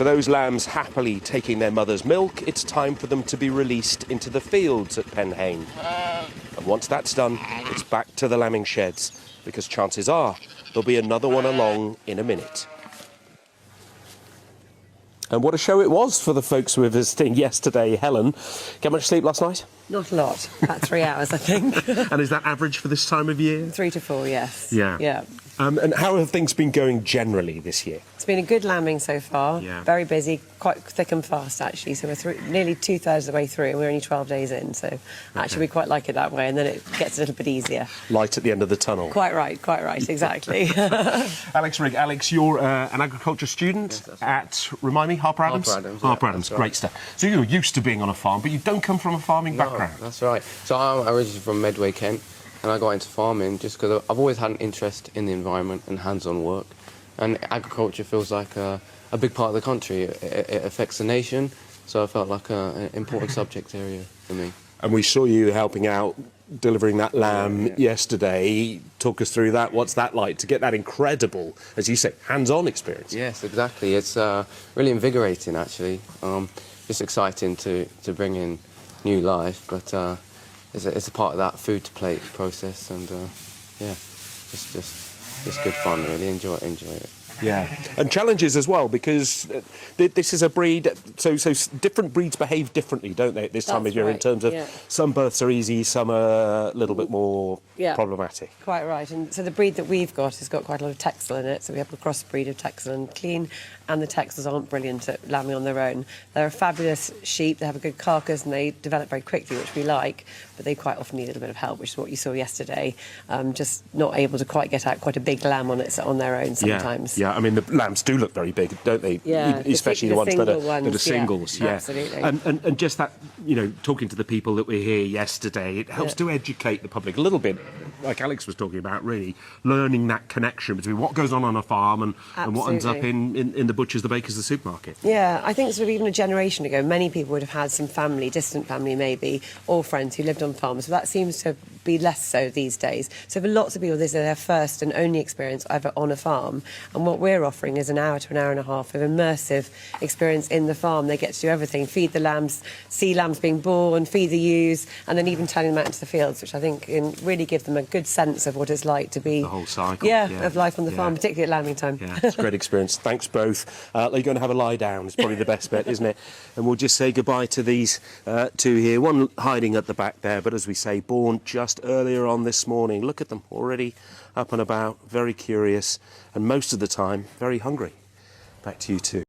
For those lambs happily taking their mother's milk, it's time for them to be released into the fields at Penhein. And once that's done, it's back to the lambing sheds, because chances are there'll be another one along in a minute. And what a show it was for the folks who were visiting yesterday. Helen, get much sleep last night? Not a lot, about 3 hours, I think. And is that average for this time of year? 3 to 4, yes. Yeah. And how have things been going generally this year? It's been a good lambing so far. Yeah. Very busy, quite thick and fast, actually. So we're nearly 2/3 of the way through, and we're only 12 days in. So actually, we quite like it that way, and then it gets a little bit easier. Light at the end of the tunnel. Quite right, exactly. Alex Rigg, Alex, you're an agriculture student at, remind me, Harper Adams? Harper Adams, great stuff. So you're used to being on a farm, but you don't come from a farming background. That's right. So I'm originally from Medway, Kent, and I got into farming just because I've always had an interest in the environment and hands-on work. And agriculture feels like a big part of the country. It affects the nation, so I felt like an important subject area for me. And we saw you helping out, delivering that lamb yesterday. Talk us through that. What's that like, to get that incredible, as you say, hands-on experience? Yes, exactly. It's really invigorating, actually. It's exciting to bring in new life, but it's a part of that food to plate process, and it's good fun, really. Enjoy it. Yeah, and challenges as well, because this is a breed, so different breeds behave differently, don't they, at this time of year, in terms of some births are easy, some are a little bit more problematic. Quite right, and so the breed that we've got has got quite a lot of Texel in it, so we have a crossbreed of Texel and Clean, and the Texels aren't brilliant at lambing on their own. They're a fabulous sheep, they have a good carcass, and they develop very quickly, which we like, but they quite often need a little bit of help, which is what you saw yesterday, just not able to quite get out quite a big lamb on their own sometimes. Yeah, I mean, the lambs do look very big, don't they? Yeah, especially the ones that are singles. Yeah, absolutely. And just that, talking to the people that were here yesterday, it helps to educate the public a little bit, like Alex was talking about, really, learning that connection between what goes on a farm and what ends up in the butchers, the bakers, the supermarket. Yeah, I think sort of even a generation ago, many people would have had some family, distant family maybe, or friends who lived on farms, but that seems to be less so these days. So for lots of people, this is their first and only experience ever on a farm, and what we're offering is an hour to an hour and a half of immersive experience in the farm. They get to do everything, feed the lambs, see lambs being born, feed the ewes, and then even turning them out into the fields, which I think can really give them a good sense of what it's like to be... The whole cycle. Of life on the farm, particularly at lambing time. Yeah, it's a great experience. Thanks both. You're going to have a lie down. It's probably the best bet, isn't it? And we'll just say goodbye to these two here. One hiding at the back there, but as we say, born just earlier on this morning. Look at them, already up and about, very curious, and most of the time, very hungry. Back to you two.